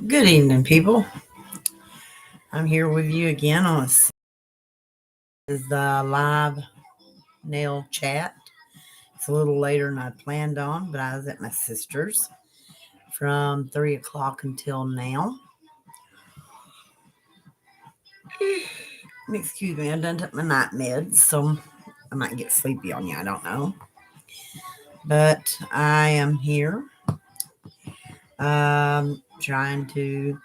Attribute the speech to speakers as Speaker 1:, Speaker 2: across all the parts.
Speaker 1: Good evening, people. I'm here with you again on the live nail chat. It's a little later than I planned on, but I was at my sister's from 3 o'clock until now. Excuse me, I done took my night meds, so I might get sleepy on you. I don't know, but I am here, trying to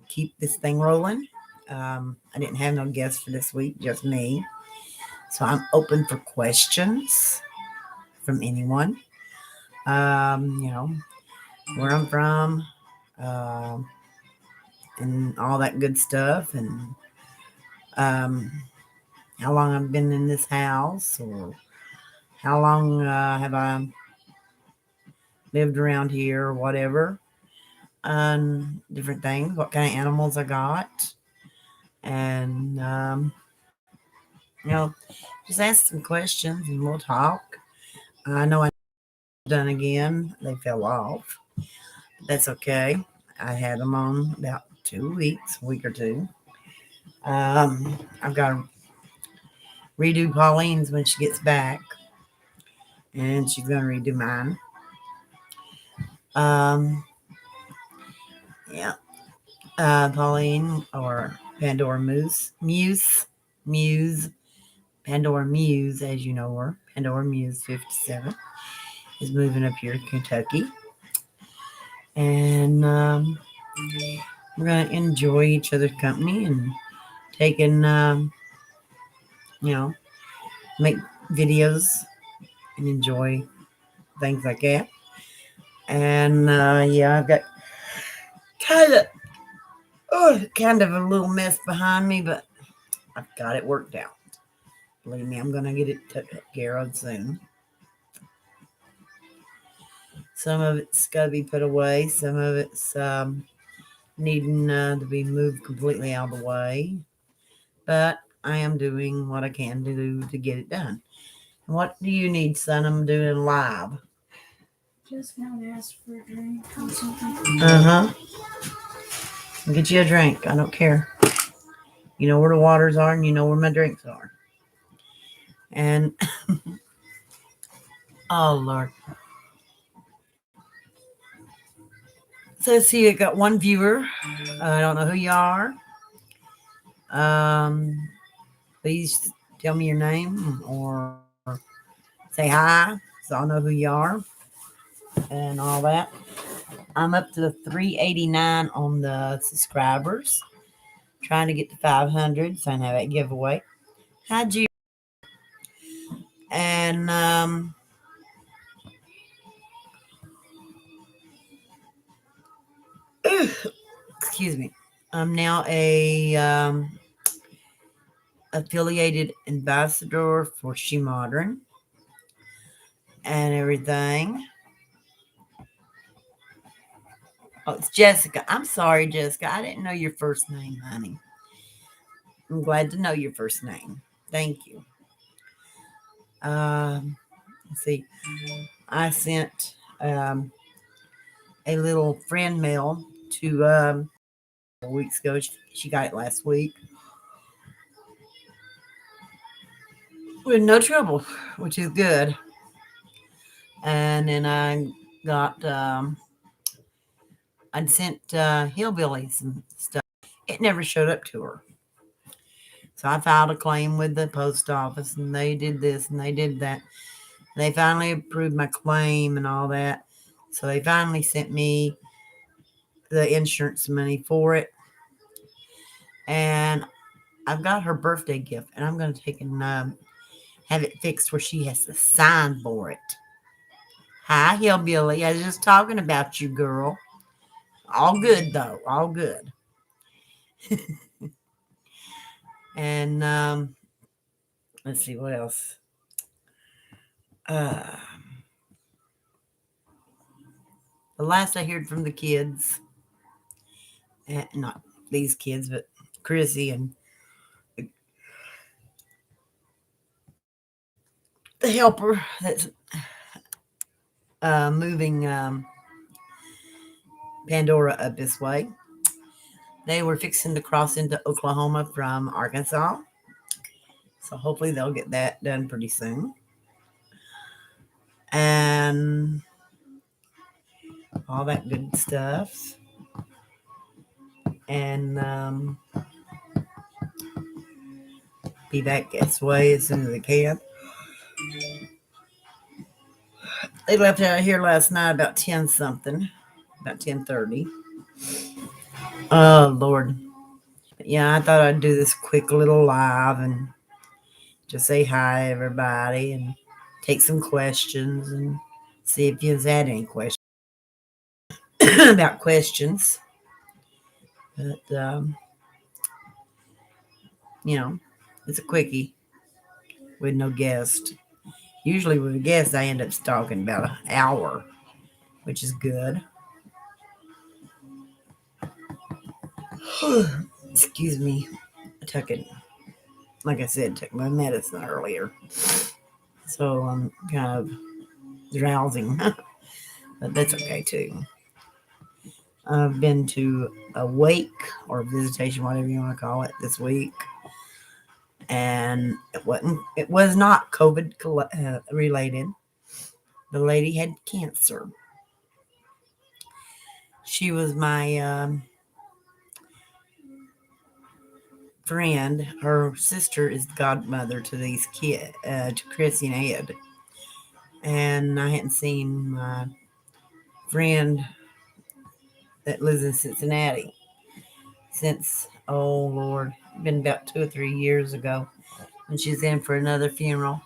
Speaker 1: keep this thing rolling. I didn't have no guests for this week, just me. So I'm open for questions from anyone. You know, where I'm from, um, and all that good stuff, and um, how long I've been in this house, or how long have I lived around here, or whatever, and different things, what kind of animals I got, and just ask some questions and we'll talk. I know I'm done again; they fell off. But that's okay. I had them on about 2 weeks, a week or two. I've got to redo Pauline's when she gets back, and she's going to redo mine. Um, yeah, Pauline or Pandora Muse, Pandora Muse, as you know her, Pandora Muse 57, is moving up here to Kentucky, and we're going to enjoy each other's company and taking, you know, make videos and enjoy things like that. And yeah, I've got kind of kind of a little mess behind me, but I've got it worked out. Believe me, I'm gonna get it taken care of soon. Some of it's got to be put away. Some of it's needing to be moved completely out of the way. But I am doing what I can do to get it done. What do you need, son? I'm doing live.
Speaker 2: Just now ask for a drink or something.
Speaker 1: Uh-huh. I'll get you a drink. I don't care. You know where the waters are and you know where my drinks are. And oh Lord. So see, I got one viewer. I don't know who you are. Please tell me your name or say hi so I'll know who you are and all that. I'm up to 389 on the subscribers. Trying to get to 500 so I can have that giveaway. Hi, G. And excuse me. I'm now a affiliated ambassador for She Modern and everything. Oh, it's Jessica. I'm sorry, Jessica. I didn't know your first name, honey. I'm glad to know your first name. Thank you. Let's see. I sent um, a little friend mail to weeks ago. She got it last week with no trouble, which is good. And then got I'd sent hillbillies and stuff. It never showed up to her. So I filed a claim with the post office, and they did this and they did that. And they finally approved my claim and all that. So they finally sent me the insurance money for it. And I've got her birthday gift, and I'm going to take and have it fixed where she has to sign for it. Hi, hillbilly. I was just talking about you, girl. All good, though. All good. And let's see what else. Uh, the last I heard from the kids, not these kids, but Chrissy and the helper that's moving Pandora up this way. They were fixing to cross into Oklahoma from Arkansas. So hopefully they'll get that done pretty soon. And all that good stuff. And be back this way as soon as they can. They left out here last night about 10 something, about 10:30. Oh Lord. But yeah, I thought I'd do this quick little live and just say hi everybody and take some questions and see if you've had any questions about questions. But it's a quickie with no guest. Usually with a guest, I end up talking about an hour, which is good. Excuse me. I took it, like I said, took my medicine earlier. So I'm kind of drowsing, but that's okay too. I've been to a wake or visitation, whatever you want to call it, this week, and it was not COVID related. The lady had cancer. She was my friend. Her sister is the godmother to these kids, to Chrissy and Ed. And I hadn't seen my friend that lives in Cincinnati since, oh Lord, been about 2 or 3 years ago when she's in for another funeral.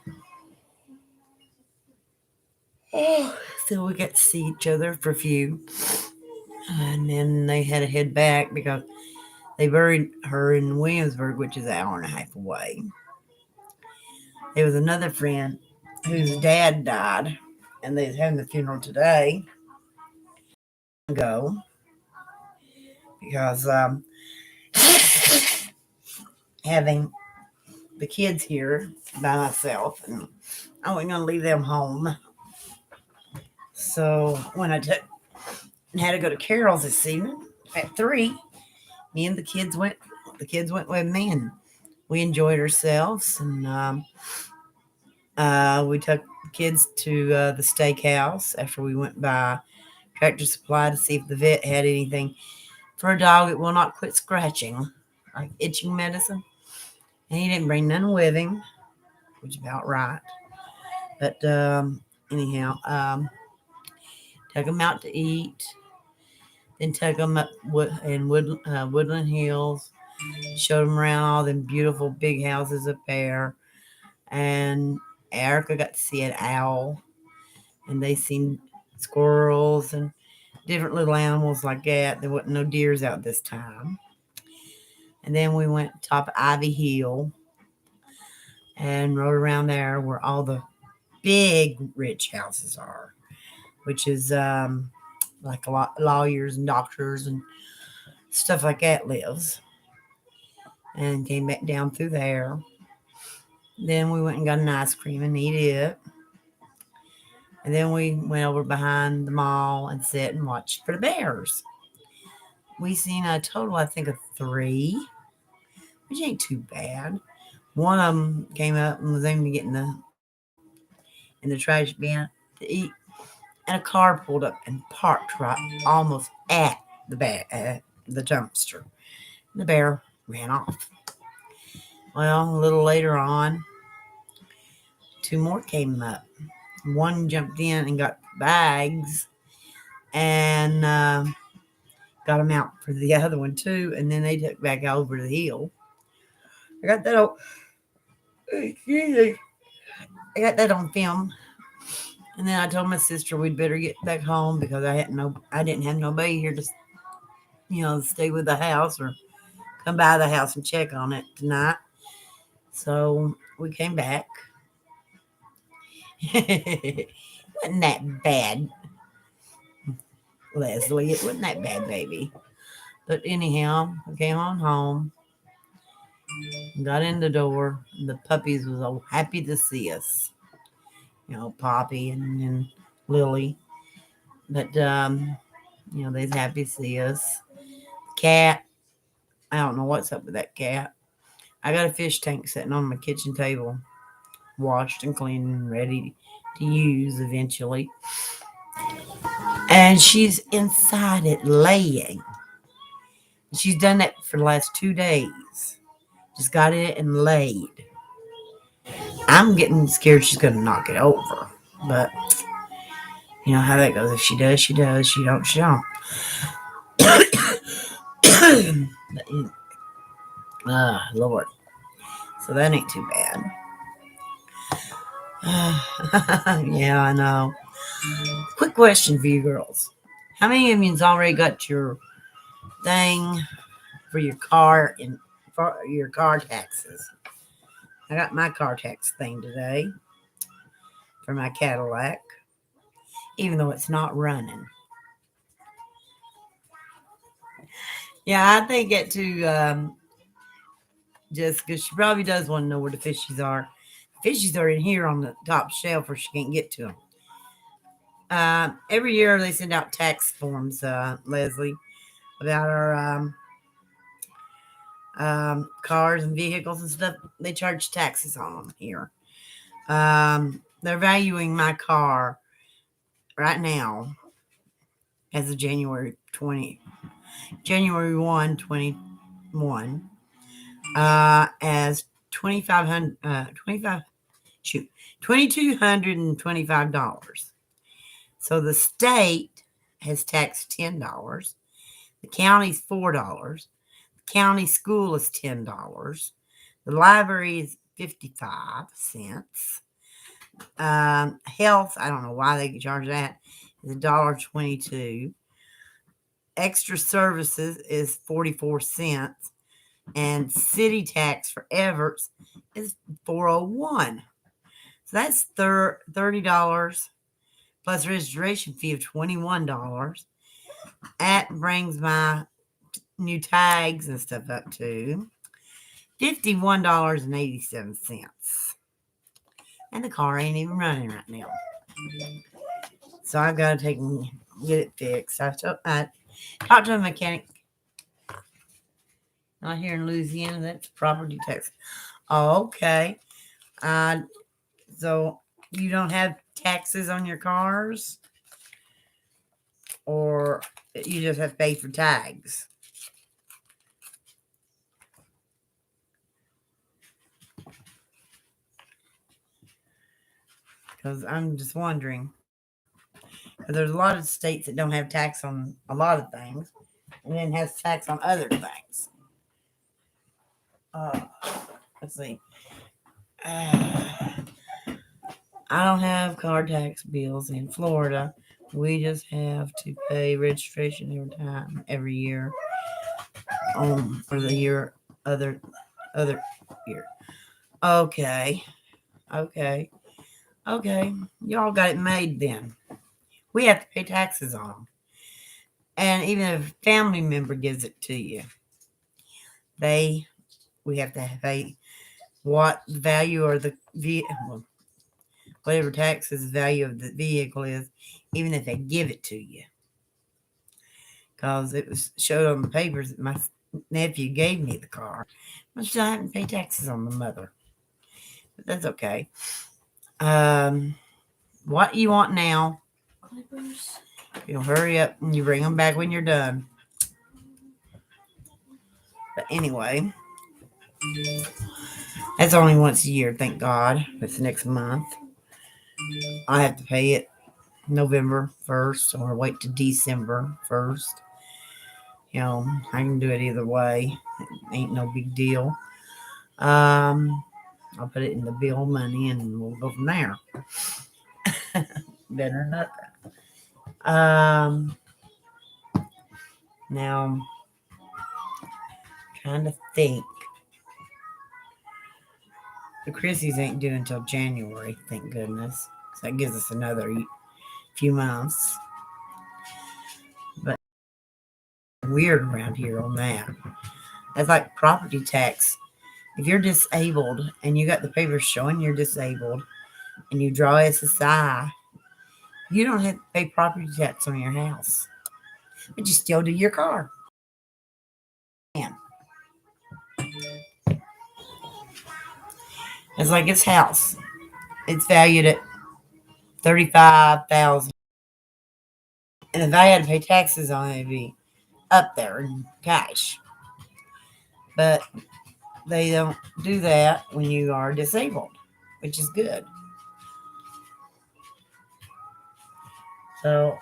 Speaker 1: So we got to see each other for a few. And then they had to head back because they buried her in Williamsburg, which is an hour and a half away. There was another friend whose dad died, and they're having the funeral today. Go because having the kids here by myself, and I wasn't going to leave them home. So when I had to go to Carol's this evening at 3, me and the kids went. The kids went with me, and we enjoyed ourselves. And we took the kids to the steakhouse after we went by Tractor Supply to see if the vet had anything for a dog that will not quit scratching, like itching medicine. And he didn't bring none with him, which is about right. But anyhow, took them out to eat. Then took them up in Woodland Hills. Showed them around all them beautiful big houses up there. And Erica got to see an owl. And they seen squirrels and different little animals like that. There wasn't no deers out this time. And then we went top of Ivy Hill and rode around there where all the big rich houses are, which is like a lot lawyers and doctors and stuff like that lives. And came back down through there. Then we went and got an ice cream and ate it. And then we went over behind the mall and sat and watched for the bears. We seen a total, I think, of 3, which ain't too bad. One of them came up and was aiming to get in the trash bin to eat, and a car pulled up and parked right almost at the dumpster. The bear ran off. Well, a little later on, 2 more came up. One jumped in and got bags and got them out for the other one too, and then they took back over the hill. I got that on film. And then I told my sister we'd better get back home because I didn't have nobody here to stay with the house or come by the house and check on it tonight. So we came back. Wasn't that bad, Leslie. It wasn't that bad, baby. But anyhow, I came on home, got in the door, and the puppies was all happy to see us. Poppy and Lily. But they's happy to see us. Cat I don't know what's up with that cat. I got a fish tank sitting on my kitchen table, washed and clean and ready to use eventually. And she's inside it laying. She's done that for the last 2 days. Just got it and laid. I'm getting scared she's going to knock it over. But you know how that goes. If she does, she does. She don't, she don't. Lord. So that ain't too bad. Yeah, I know. Quick question for you girls. How many of you's already got your thing for your car and for your car taxes? I got my car tax thing today for my Cadillac, even though it's not running. Yeah, I think it to just because she probably does want to know where the fishies are. Fishies are in here on the top shelf where she can't get to them. Every year they send out tax forms, Leslie, about our cars and vehicles and stuff. They charge taxes on them here. They're valuing my car right now as of January 1, 21, as $2,225. So the state has taxed $10. The county's $4. The county school is $10. The library is 55 cents. Health, I don't know why they charge that, is $1.22. Extra services is 44 cents. And city tax for Everett's is $4.01. So that's $30 plus registration fee of $21. That brings my new tags and stuff up to $51.87. And the car ain't even running right now. So I've got to take and get it fixed. I talked to a mechanic. Not here in Louisiana. That's property tax. Oh, okay. So you don't have taxes on your cars? Or you just have to pay for tags? Because I'm just wondering. Because there's a lot of states that don't have tax on a lot of things. And then has tax on other things. Let's see. I don't have car tax bills in Florida. We just have to pay registration every year. For the year other year. Okay. Y'all got it made then. We have to pay taxes on them. And even if a family member gives it to you, we have to pay what the value or the vehicle, whatever taxes value of the vehicle is, even if they give it to you. Because it was showed on the papers that my nephew gave me the car. I'm still having to pay taxes on the mother. But that's okay. What you want now?
Speaker 2: Clippers.
Speaker 1: You'll hurry up and you bring them back when you're done. But anyway, that's only once a year, thank God. It's next month. I have to pay it November 1st or wait to December 1st. You know, I can do it either way. It ain't no big deal. I'll put it in the bill money and we'll go from there. Better than nothing. Now, I'm trying to think. The Chrissy's ain't due until January, thank goodness. So that gives us another few months. But weird around here on that. That's like property tax. If you're disabled and you got the papers showing you're disabled and you draw SSI, you don't have to pay property tax on your house. But you still do your car. Man. It's like his house. It's valued at 35,000, and if I had to pay taxes on it, it'd be up there in cash. But they don't do that when you are disabled, which is good. So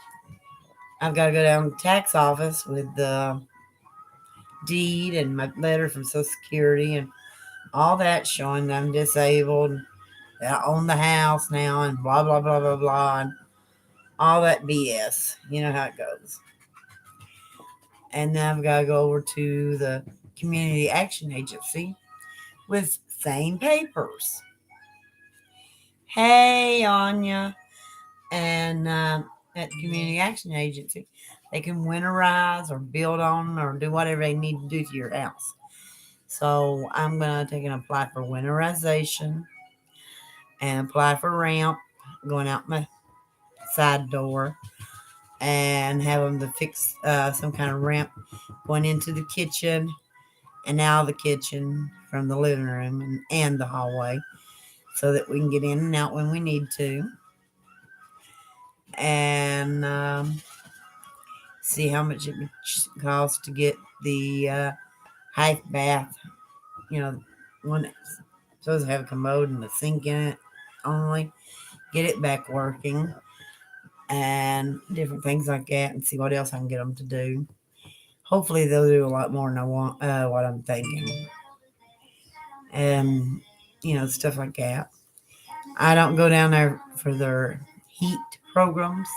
Speaker 1: I've got to go down to the tax office with the deed and my letter from Social Security and all that showing that I'm disabled, that I own the house now, and blah, blah, blah, blah, blah, and all that BS. You know how it goes. And then I've got to go over to the Community Action Agency with same papers. Hey, Anya. And at the Community Action Agency, they can winterize or build on or do whatever they need to do to your house. So I'm going to take and apply for winterization and apply for ramp going out my side door and have them to fix some kind of ramp going into the kitchen and out of the kitchen from the living room and the hallway so that we can get in and out when we need to. And see how much it would cost to get the half bath, one that's supposed to have a commode and a sink in it only, get it back working, and different things like that, and see what else I can get them to do. Hopefully, they'll do a lot more than I want, what I'm thinking, and stuff like that. I don't go down there for their heat programs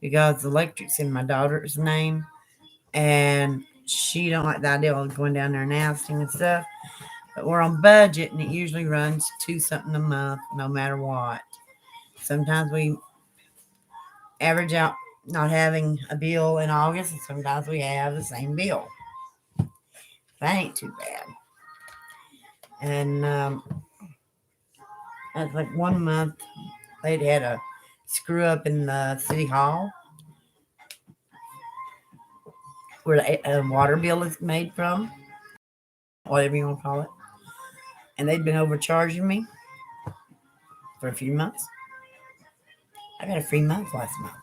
Speaker 1: because the electric's in my daughter's name, and she don't like the idea of going down there and asking and stuff. But we're on budget, and it usually runs to something a month, no matter what. Sometimes we average out not having a bill in August, and sometimes we have the same bill. That ain't too bad. And that's like 1 month they'd had a screw up in the city hall where the water bill is made from, whatever you want to call it. And they'd been overcharging me for a few months. I got a free month last month.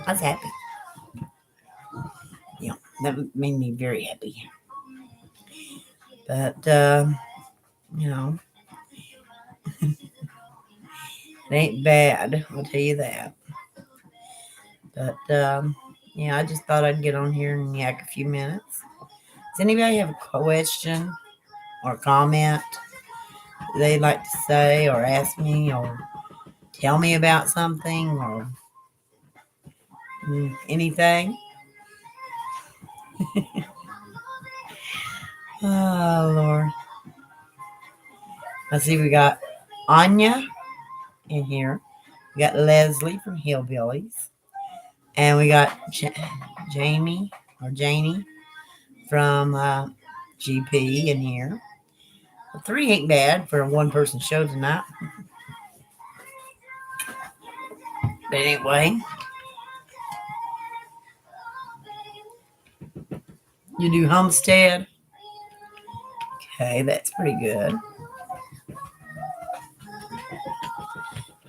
Speaker 1: I was happy. That made me very happy. But, it ain't bad, I'll tell you that. But, I just thought I'd get on here and yak a few minutes. Does anybody have a question or comment they'd like to say or ask me or tell me about something or anything? Oh, Lord. Let's see, we got Anya in here. We got Leslie from Hillbillies. And we got Jamie or Janie from GP in here. Well, 3 ain't bad for a one-person show tonight. But anyway, you do Homestead. Okay, that's pretty good.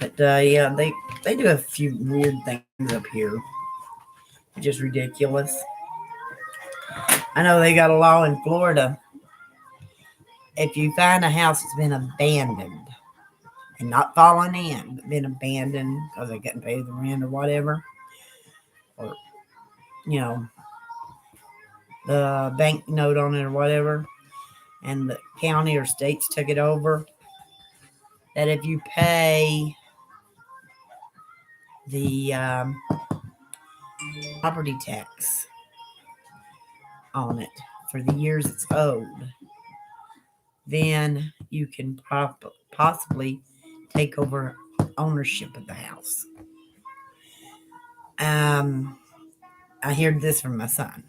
Speaker 1: But they do a few weird things up here. Just ridiculous. I know they got a law in Florida. If you find a house that's been abandoned and not fallen in, but been abandoned because they couldn't pay the rent or whatever, or the bank note on it or whatever, and the county or states took it over, that if you pay the property tax on it for the years it's owed, then you can possibly take over ownership of the house. I heard this from my son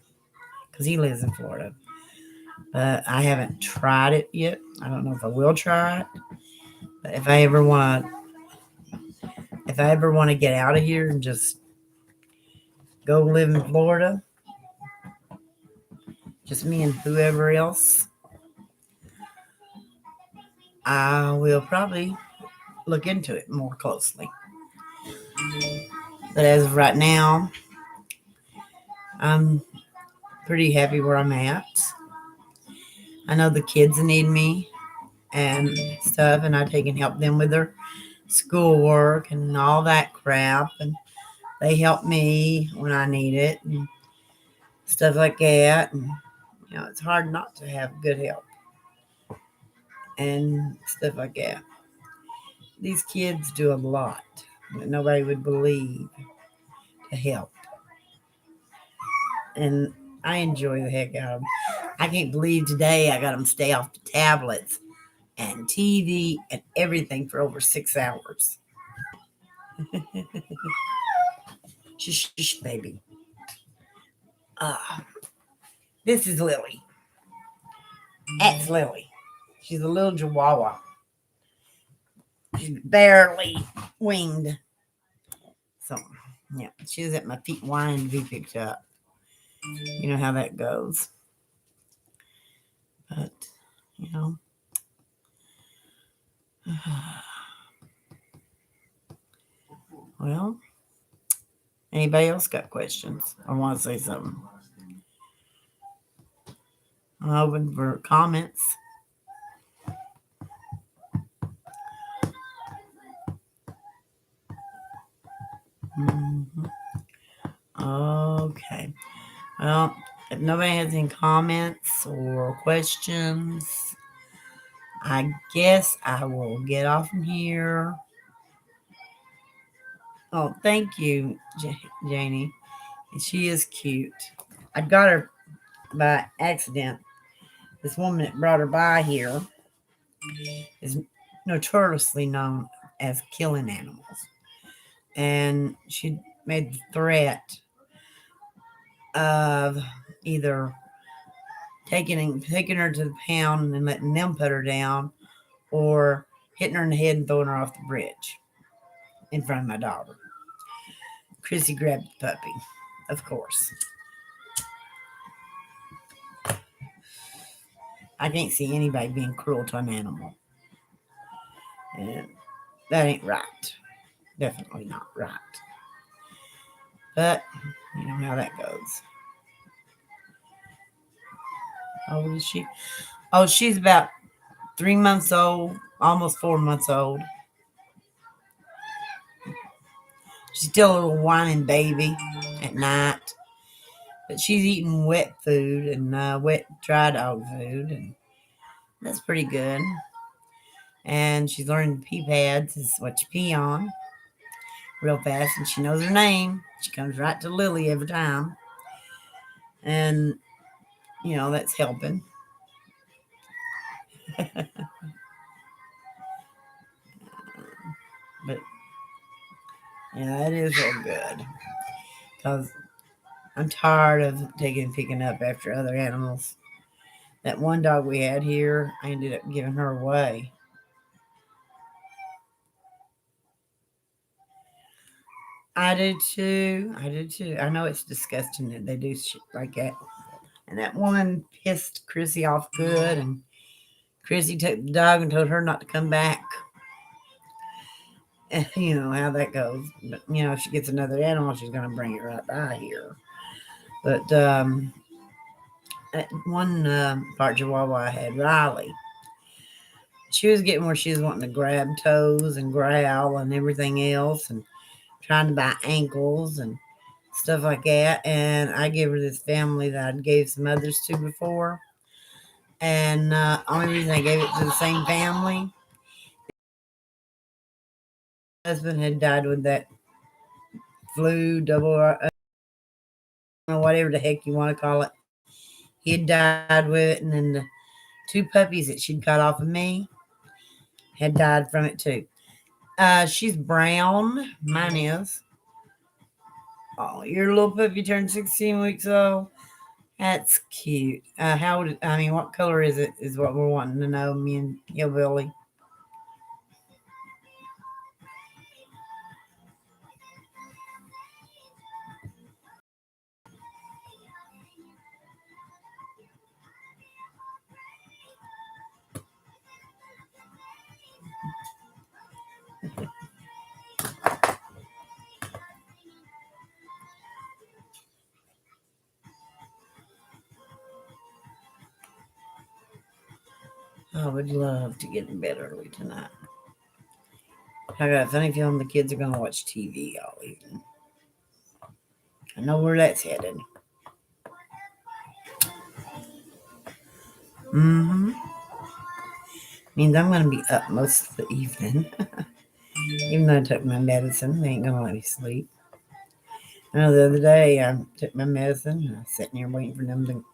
Speaker 1: because he lives in Florida, but I haven't tried it yet. I don't know if I will try it, but if I ever want to get out of here and just go live in Florida, just me and whoever else, I will probably look into it more closely. But as of right now, I'm pretty happy where I'm at. I know the kids need me and stuff, and I take and help them with their schoolwork and all that crap. And they help me when I need it and stuff like that. And it's hard not to have good help and stuff like that. These kids do a lot that nobody would believe to help. And I enjoy the heck out of them. I can't believe today I got them stay off the tablets and TV and everything for over 6 hours. Shush, shush, baby. Uh, this is Lily. That's Lily. She's a little chihuahua. She's barely winged. So, yeah, she was at my feet whining to be picked up. You know how that goes. But, you know. Well, anybody else got questions or want to say something? I'm open for comments. Mhm. Okay. Well, if nobody has any comments or questions, I guess I will get off from here. Oh, thank you, Janie. She is cute. I got her by accident. This woman that brought her by here is notoriously known as killing animals. And she made the threat of either taking her to the pound and letting them put her down, or hitting her in the head and throwing her off the bridge in front of my daughter. Chrissy grabbed the puppy, of course. I can't see anybody being cruel to an animal. And that ain't right. Definitely not right. But you know how that goes. How old is she? Oh, she's about 3 months old, almost 4 months old. She's still a little whining baby at night. But she's eating wet food and wet dry dog food, and that's pretty good. And she's learning pee pads is what you pee on real fast, and she knows her name. She comes right to Lily every time. And, that's helping. But, yeah, it is real good. Because I'm tired of picking up after other animals. That one dog we had here, I ended up giving her away. I do too. I do too. I know it's disgusting that they do shit like that. And that woman pissed Chrissy off good, and Chrissy took the dog and told her not to come back. And you know how that goes. But, if she gets another animal, she's going to bring it right by here. But at one part Chihuahua I had, Riley, she was getting where she was wanting to grab toes and growl and everything else, and trying to bite ankles and stuff like that. And I gave her this family that I gave some others to before. And only reason I gave it to the same family, my husband had died with that flu, whatever the heck you want to call it. He had died with it, and then the two puppies that she'd cut off of me had died from it too. She's brown. Mine is. Oh, your little puppy turned 16 weeks old. That's cute. What color is it? Is what we're wanting to know, me and Hillbilly. I would love to get in bed early tonight. I got a funny feeling the kids are going to watch TV all evening. I know where that's headed. Mm-hmm. Means I'm going to be up most of the evening. Even though I took my medicine, they ain't going to let me sleep. I know the other day I took my medicine and I was sitting here waiting for them to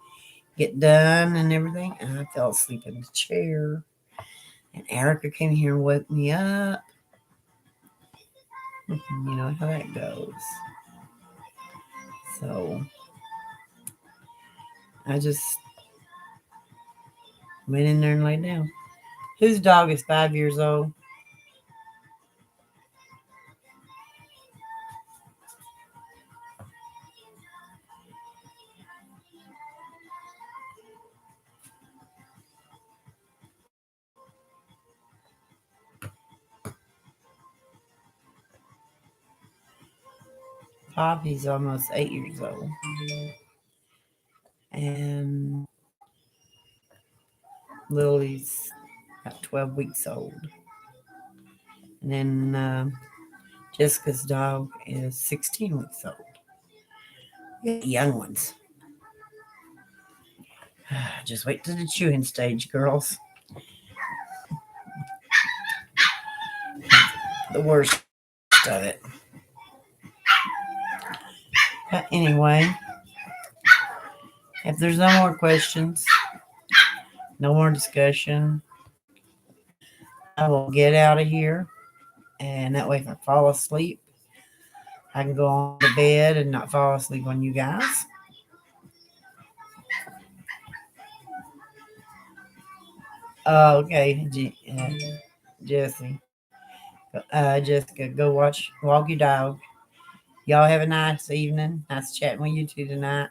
Speaker 1: get done and everything, and I fell asleep in the chair. And Erica came here and woke me up. You know how that goes. So I just went in there and laid down. His dog is 5 years old. Poppy's almost 8 years old. And Lily's about 12 weeks old. And then Jessica's dog is 16 weeks old. Young ones. Just wait till the chewing stage, girls. The worst of it. But anyway, if there's no more questions, no more discussion, I will get out of here. And that way, if I fall asleep, I can go on to bed and not fall asleep on you guys. Okay, Jesse. Jessica, go walk your dog. Y'all have a nice evening. Nice chatting with you two tonight.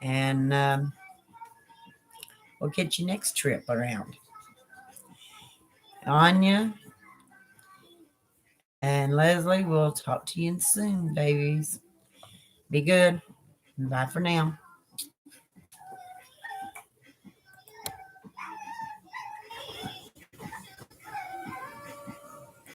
Speaker 1: And we'll catch you next trip around. Anya and Leslie, we'll talk to you soon, babies. Be good. Bye for now.